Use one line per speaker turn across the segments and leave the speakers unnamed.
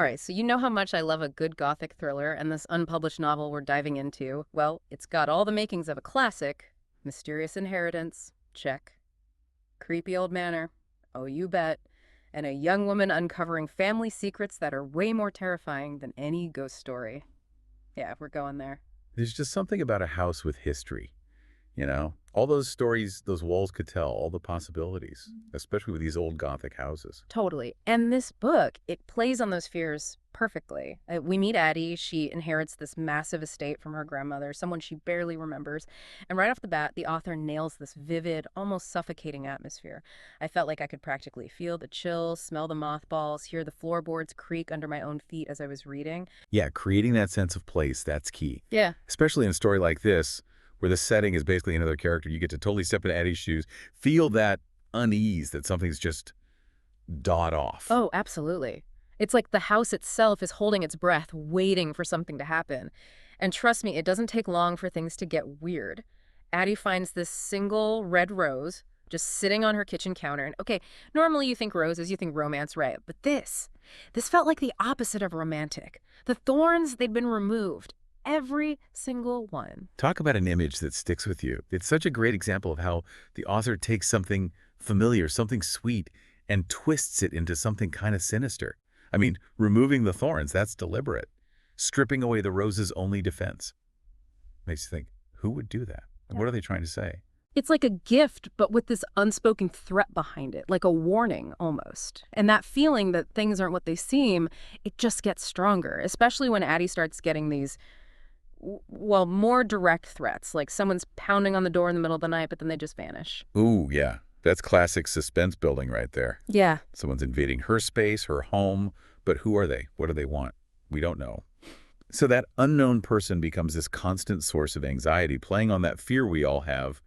All right, so you know how much I love a good gothic thriller, and this unpublished novel we're diving into, well, it's got all the makings of a classic. Mysterious inheritance, check. Creepy old manor, oh you bet. And a young woman uncovering family secrets that are way more terrifying than any ghost story. Yeah, we're going there.
There's just something about a house with history, you know? All those stories those walls could tell, all the possibilities, especially with these old Gothic houses.
Totally. And this book, it plays on those fears perfectly. We meet Addie. She inherits this massive estate from her grandmother, someone she barely remembers. And right off the bat, the author nails this vivid, almost suffocating atmosphere. I felt like I could practically feel the chills, smell the mothballs, hear the floorboards creak under my own feet as I was reading.
Yeah, creating that sense of place, that's key.
Yeah.
Especially in a story like this, where the setting is basically another character. You get to totally step into Addie's shoes, feel that unease that something's just dawed off.
Oh, absolutely. It's like the house itself is holding its breath, waiting for something to happen. And trust me, it doesn't take long for things to get weird. Addie finds this single red rose just sitting on her kitchen counter. And okay, normally you think roses, you think romance, right? But this felt like the opposite of romantic. The thorns, they'd been removed. Every single one.
Talk about an image that sticks with you. It's such a great example of how the author takes something familiar, something sweet, and twists it into something kind of sinister. I mean, removing the thorns, that's deliberate. Stripping away the rose's only defense. Makes you think, who would do that? And what are they trying to say?
It's like a gift, but with this unspoken threat behind it, like a warning almost. And that feeling that things aren't what they seem, it just gets stronger, especially when Addie starts getting these, well, more direct threats, like someone's pounding on the door in the middle of the night, but then they just vanish.
Ooh, yeah. That's classic suspense building right there.
Yeah.
Someone's invading her space, her home, but who are they? What do they want? We don't know. So that unknown person becomes this constant source of anxiety, playing on that fear we all have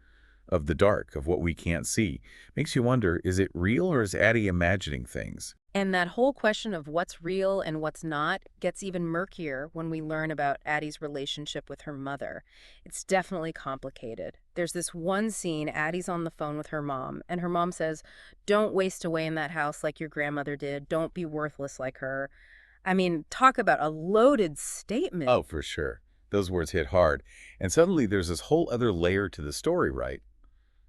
of the dark, of what we can't see. Makes you wonder, is it real or is Addie imagining things?
And that whole question of what's real and what's not gets even murkier when we learn about Addie's relationship with her mother. It's definitely complicated. There's this one scene, Addie's on the phone with her mom, and her mom says, "Don't waste away in that house like your grandmother did. Don't be worthless like her." I mean, talk about a loaded statement.
Oh, for sure. Those words hit hard. And suddenly there's this whole other layer to the story, right?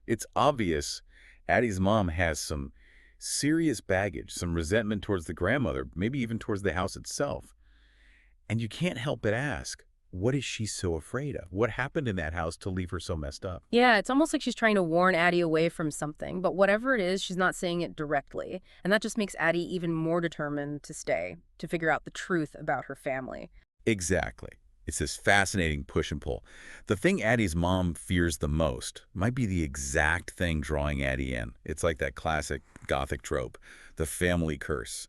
It's obvious Addie's mom has some serious baggage, some resentment towards the grandmother, maybe even towards the house itself. And you can't help but ask, what is she so afraid of? What happened in that house to leave her so messed up?
Yeah, it's almost like she's trying to warn Addie away from something, but whatever it is, she's not saying it directly. And that just makes Addie even more determined to stay, to figure out the truth about her family.
Exactly. It's this fascinating push and pull. The thing Addie's mom fears the most might be the exact thing drawing Addie in. It's like that classic Gothic trope, the family curse,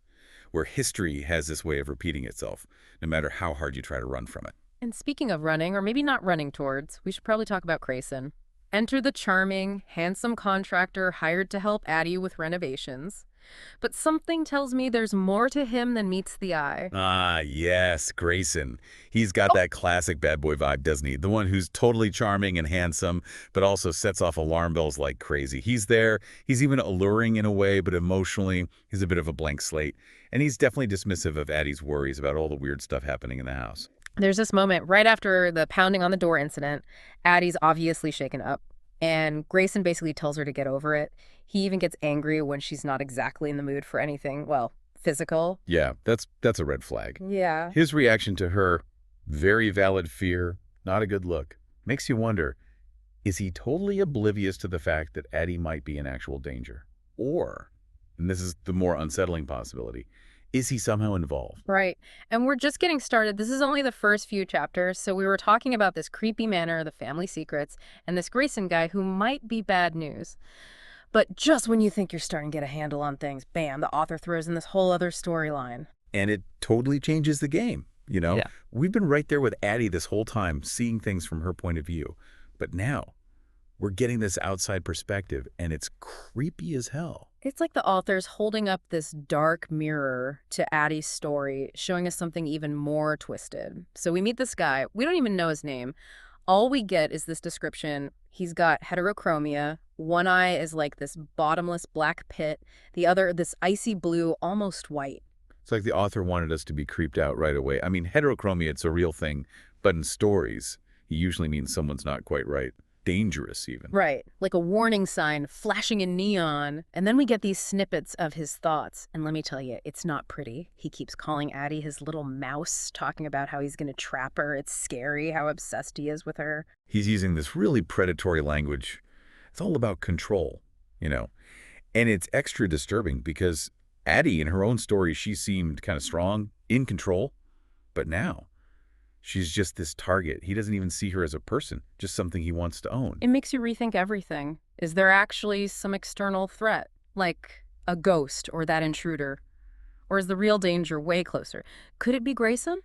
where history has this way of repeating itself, no matter how hard you try to run from it.
And speaking of running, or maybe not running towards, we should probably talk about Grayson. Enter the charming, handsome contractor hired to help Addie with renovations. But something tells me there's more to him than meets the eye.
Ah, yes, Grayson. He's got that classic bad boy vibe, doesn't he? The one who's totally charming and handsome, but also sets off alarm bells like crazy. He's there. He's even alluring in a way, but emotionally, he's a bit of a blank slate. And he's definitely dismissive of Addie's worries about all the weird stuff happening in the house.
There's this moment right after the pounding on the door incident. Addie's obviously shaken up, and Grayson basically tells her to get over it. He even gets angry when she's not exactly in the mood for anything, well, physical.
Yeah, that's a red flag.
Yeah.
His reaction to her, very valid fear, not a good look. Makes you wonder, is he totally oblivious to the fact that Addie might be in actual danger? Or, and this is the more unsettling possibility, is he somehow involved?
Right. And we're just getting started. This is only the first few chapters. So we were talking about this creepy manor, the family secrets, and this Grayson guy who might be bad news. But just when you think you're starting to get a handle on things, bam, the author throws in this whole other storyline.
And it totally changes the game, you know?
Yeah.
We've been right there with Addie this whole time, seeing things from her point of view. But now, we're getting this outside perspective, and it's creepy as hell.
It's like the author's holding up this dark mirror to Addie's story, showing us something even more twisted. So we meet this guy. We don't even know his name. All we get is this description. He's got heterochromia. One eye is like this bottomless black pit. The other, this icy blue, almost white.
It's like the author wanted us to be creeped out right away. I mean, heterochromia, it's a real thing, but in stories, it usually means someone's not quite right. Dangerous, even.
Right, like a warning sign flashing in neon. And then we get these snippets of his thoughts. And let me tell you, it's not pretty. He keeps calling Addie his little mouse, talking about how he's going to trap her. It's scary how obsessed he is with her.
He's using this really predatory language. It's all about control, you know. And it's extra disturbing because Addie, in her own story, she seemed kind of strong, in control. But now, she's just this target. He doesn't even see her as a person, just something he wants to own.
It makes you rethink everything. Is there actually some external threat, like a ghost or that intruder? Or is the real danger way closer? Could it be Grayson?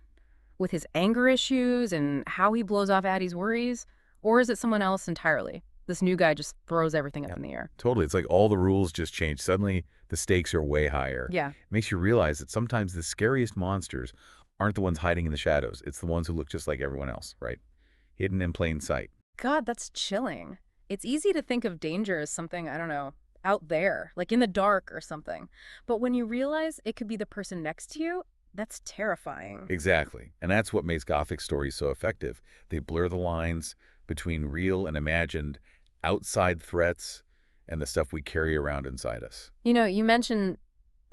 With his anger issues and how he blows off Addie's worries? Or is it someone else entirely? This new guy just throws everything up
Yeah,
in the air.
totally. It's like all the rules just change. Suddenly, the stakes are way higher.
Yeah.
It makes you realize that sometimes the scariest monsters aren't the ones hiding in the shadows. It's the ones who look just like everyone else, right? Hidden in plain sight.
God, that's chilling. It's easy to think of danger as something, I don't know, out there, like in the dark or something. But when you realize it could be the person next to you, that's terrifying.
Exactly. And that's what makes Gothic stories so effective. They blur the lines between real and imagined, outside threats, and the stuff we carry around inside us.
You know, you mentioned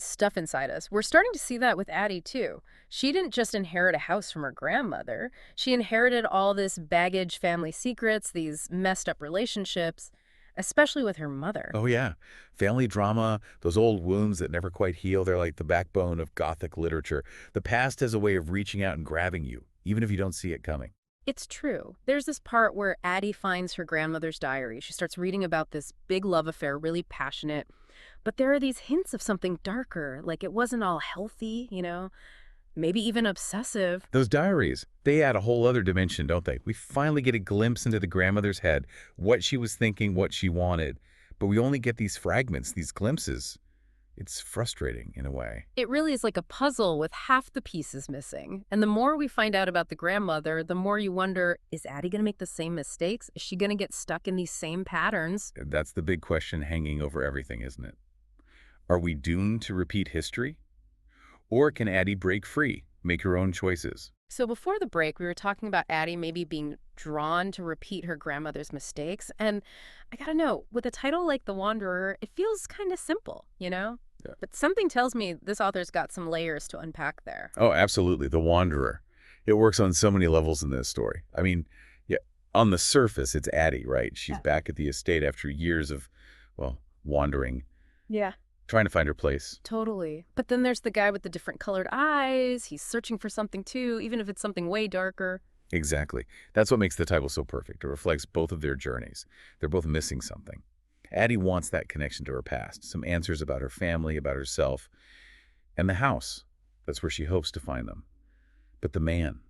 stuff inside us. We're starting to see that with Addie, too. She didn't just inherit a house from her grandmother. She inherited all this baggage, family secrets, these messed up relationships, especially with her mother.
Oh, yeah. Family drama, those old wounds that never quite heal, they're like the backbone of Gothic literature. The past has a way of reaching out and grabbing you, even if you don't see it coming.
It's true. There's this part where Addie finds her grandmother's diary. She starts reading about this big love affair, really passionate. But there are these hints of something darker, like it wasn't all healthy, maybe even obsessive.
Those diaries, they add a whole other dimension, don't they? We finally get a glimpse into the grandmother's head, what she was thinking, what she wanted. But we only get these fragments, these glimpses. It's frustrating in a way.
It really is like a puzzle with half the pieces missing. And the more we find out about the grandmother, the more you wonder, is Addie going to make the same mistakes? Is she going to get stuck in these same patterns?
That's the big question hanging over everything, isn't it? Are we doomed to repeat history? Or can Addie break free, make her own choices?
So before the break, we were talking about Addie maybe being drawn to repeat her grandmother's mistakes. And I gotta know, with a title like The Wanderer, it feels kind of simple.
Yeah.
But something tells me this author's got some layers to unpack there.
Oh, absolutely. The Wanderer. It works on so many levels in this story. I mean, yeah, on the surface, it's Addie, right? She's
Yeah.
back at the estate after years of, well, wandering,
Yeah.
trying to find her place.
Totally. But then there's the guy with the different colored eyes. He's searching for something too, even if it's something way darker.
Exactly. That's what makes the title so perfect. It reflects both of their journeys. They're both missing something. Addie wants that connection to her past, some answers about her family, about herself, and the house. That's where she hopes to find them. But the man,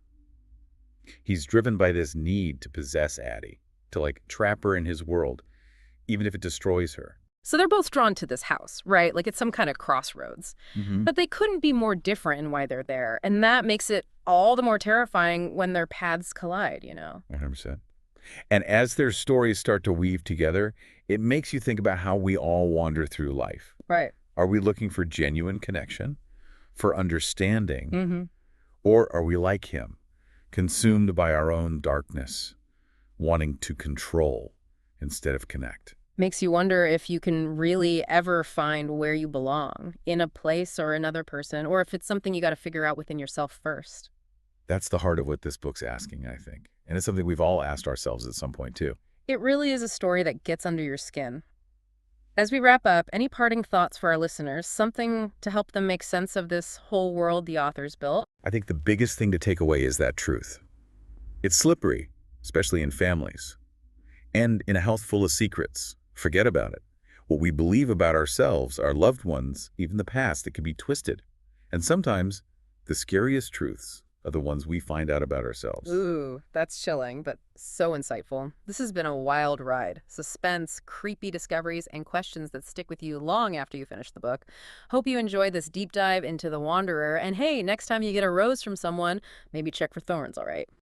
he's driven by this need to possess Addie, to like trap her in his world, even if it destroys her.
So they're both drawn to this house, right? Like it's some kind of crossroads.
Mm-hmm.
But they couldn't be more different in why they're there. And that makes it all the more terrifying when their paths collide.
100%. And as their stories start to weave together, it makes you think about how we all wander through life.
Right.
Are we looking for genuine connection, for understanding,
Mm-hmm.
or are we like him, consumed by our own darkness, wanting to control instead of connect?
Makes you wonder if you can really ever find where you belong, in a place or another person, or if it's something you got to figure out within yourself first.
That's the heart of what this book's asking, I think. And it's something we've all asked ourselves at some point, too.
It really is a story that gets under your skin. As we wrap up, any parting thoughts for our listeners, something to help them make sense of this whole world the author's built?
I think the biggest thing to take away is that truth. It's slippery, especially in families. And in a house full of secrets. Forget about it. What we believe about ourselves, our loved ones, even the past, it can be twisted. And sometimes the scariest truths are the ones we find out about ourselves.
Ooh, that's chilling, but so insightful. This has been a wild ride. Suspense, creepy discoveries, and questions that stick with you long after you finish the book. Hope you enjoyed this deep dive into The Wanderer. And hey, next time you get a rose from someone, maybe check for thorns, all right?